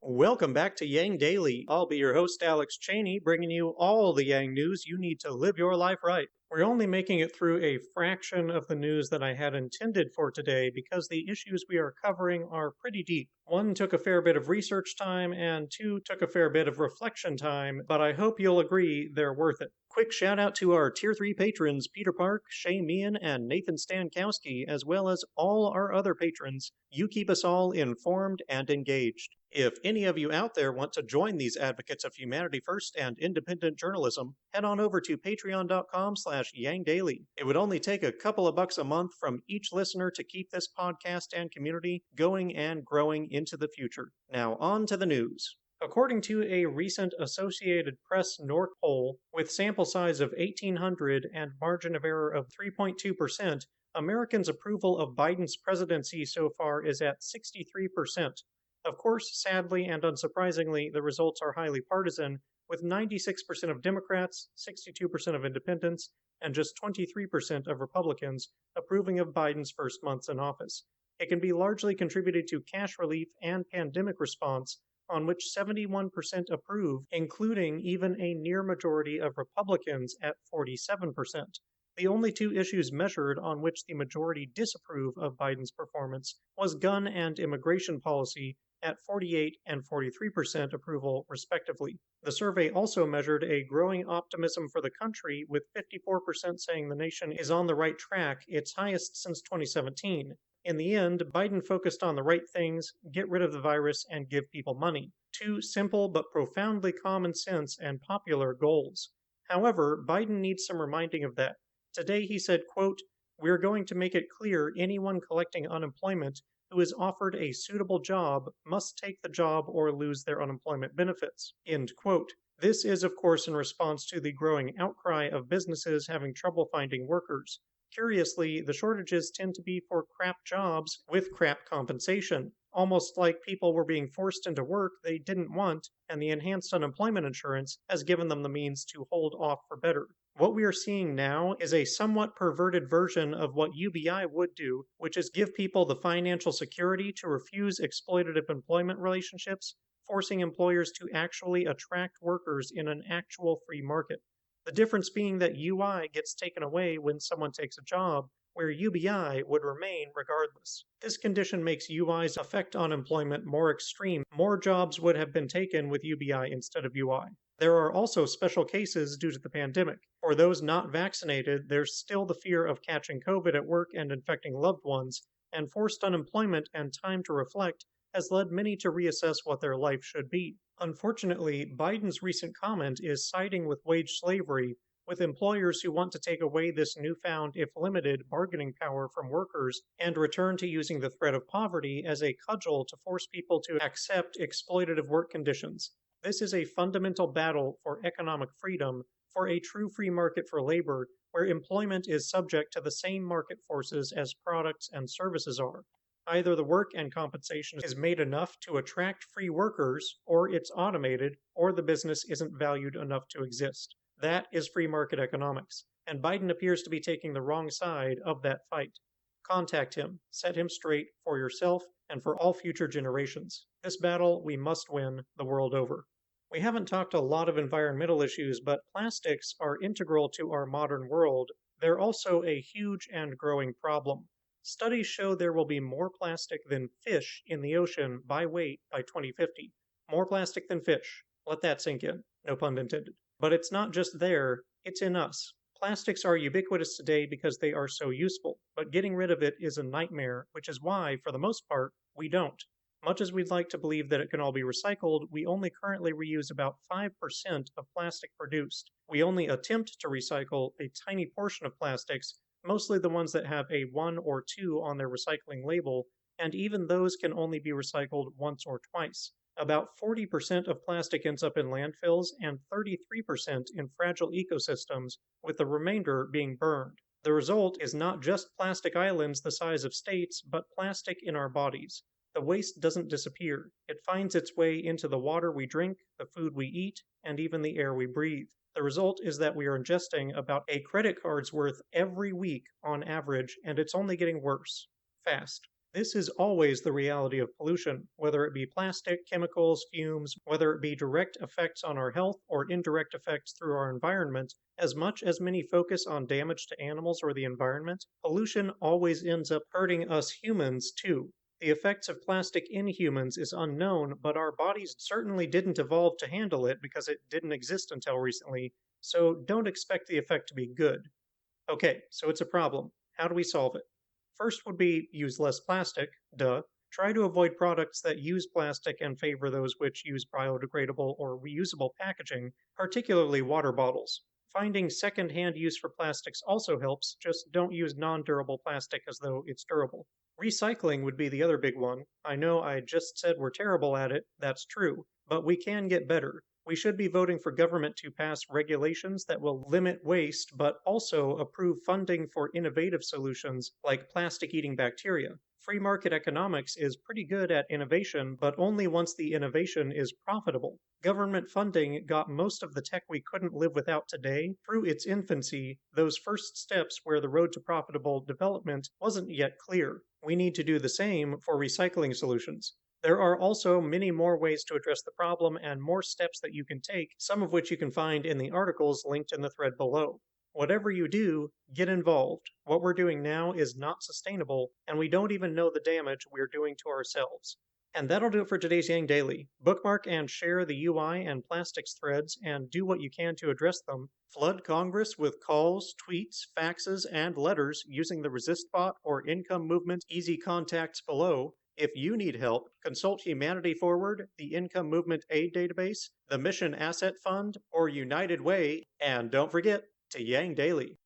Welcome back to Yang Daily. I'll be your host, Alex Cheney, bringing you all the Yang news you need to live your life right. We're only making it through a fraction of the news that I had intended for today because the issues we are covering are pretty deep. One took a fair bit of research time, and two took a fair bit of reflection time, but I hope you'll agree they're worth it. Quick shout out to our Tier 3 patrons, Peter Park, Shay Meehan, and Nathan Stankowski, as well as all our other patrons. You keep us all informed and engaged. If any of you out there want to join these advocates of humanity first and independent journalism, head on over to patreon.com/YangDaily. It would only take a couple of bucks a month from each listener to keep this podcast and community going and growing into the future. Now on to the news. According to a recent Associated Press NORC poll, with sample size of 1,800 and margin of error of 3.2%, Americans' approval of Biden's presidency so far is at 63%. Of course, sadly and unsurprisingly, the results are highly partisan, with 96% of Democrats, 62% of independents, and just 23% of Republicans approving of Biden's first months in office. It can be largely contributed to cash relief and pandemic response, on which 71% approve, including even a near majority of Republicans at 47%. The only two issues measured on which the majority disapprove of Biden's performance was gun and immigration policy at 48 and 43% approval, respectively. The survey also measured a growing optimism for the country, with 54% saying the nation is on the right track, its highest since 2017. In the end, Biden focused on the right things: get rid of the virus and give people money. Two simple but profoundly common sense and popular goals. However, Biden needs some reminding of that. Today he said, quote, "We're going to make it clear anyone collecting unemployment who is offered a suitable job must take the job or lose their unemployment benefits." End quote. This is, of course, in response to the growing outcry of businesses having trouble finding workers. Curiously, the shortages tend to be for crap jobs with crap compensation, almost like people were being forced into work they didn't want, and the enhanced unemployment insurance has given them the means to hold off for better. What we are seeing now is a somewhat perverted version of what UBI would do, which is give people the financial security to refuse exploitative employment relationships, forcing employers to actually attract workers in an actual free market. The difference being that UI gets taken away when someone takes a job, where UBI would remain regardless. This condition makes UI's effect on employment more extreme. More jobs would have been taken with UBI instead of UI. There are also special cases due to the pandemic. For those not vaccinated, there's still the fear of catching COVID at work and infecting loved ones, and forced unemployment and time to reflect has led many to reassess what their life should be. Unfortunately, Biden's recent comment is siding with wage slavery, with employers who want to take away this newfound, if limited, bargaining power from workers and return to using the threat of poverty as a cudgel to force people to accept exploitative work conditions. This is a fundamental battle for economic freedom, for a true free market for labor, where employment is subject to the same market forces as products and services are. Either the work and compensation is made enough to attract free workers, or it's automated, or the business isn't valued enough to exist. That is free market economics, and Biden appears to be taking the wrong side of that fight. Contact him, set him straight for yourself and for all future generations. This battle we must win the world over. We haven't talked a lot of environmental issues, but plastics are integral to our modern world. They're also a huge and growing problem. Studies show there will be more plastic than fish in the ocean by weight by 2050. More plastic than fish. Let that sink in. No pun intended. But it's not just there, it's in us. Plastics are ubiquitous today because they are so useful, but getting rid of it is a nightmare, which is why, for the most part, we don't. Much as we'd like to believe that it can all be recycled, we only currently reuse about 5% of plastic produced. We only attempt to recycle a tiny portion of plastics, mostly the ones that have a 1 or 2 on their recycling label, and even those can only be recycled once or twice. About 40% of plastic ends up in landfills and 33% in fragile ecosystems, with the remainder being burned. The result is not just plastic islands the size of states, but plastic in our bodies. The waste doesn't disappear. It finds its way into the water we drink, the food we eat, and even the air we breathe. The result is that we are ingesting about a credit card's worth every week on average, and it's only getting worse. Fast. This is always the reality of pollution, whether it be plastic, chemicals, fumes, whether it be direct effects on our health or indirect effects through our environment. As much as many focus on damage to animals or the environment, pollution always ends up hurting us humans too. The effects of plastic in humans is unknown, but our bodies certainly didn't evolve to handle it because it didn't exist until recently, so don't expect the effect to be good. Okay, so it's a problem. How do we solve it? First would be use less plastic, duh. Try to avoid products that use plastic and favor those which use biodegradable or reusable packaging, particularly water bottles. Finding second-hand use for plastics also helps, just don't use non-durable plastic as though it's durable. Recycling would be the other big one. I know I just said we're terrible at it, that's true, but we can get better. We should be voting for government to pass regulations that will limit waste, but also approve funding for innovative solutions like plastic eating bacteria. Free market economics is pretty good at innovation, but only once the innovation is profitable. Government funding got most of the tech we couldn't live without today through its infancy, those first steps where the road to profitable development wasn't yet clear. We need to do the same for recycling solutions. There are also many more ways to address the problem and more steps that you can take, some of which you can find in the articles linked in the thread below. Whatever you do, get involved. What we're doing now is not sustainable, and we don't even know the damage we're doing to ourselves. And that'll do it for today's Yang Daily. Bookmark and share the UI and plastics threads and do what you can to address them. Flood Congress with calls, tweets, faxes, and letters using the ResistBot or Income Movement Easy Contacts below. If you need help, consult Humanity Forward, the Income Movement Aid Database, the Mission Asset Fund, or United Way, and don't forget to Yang Daily.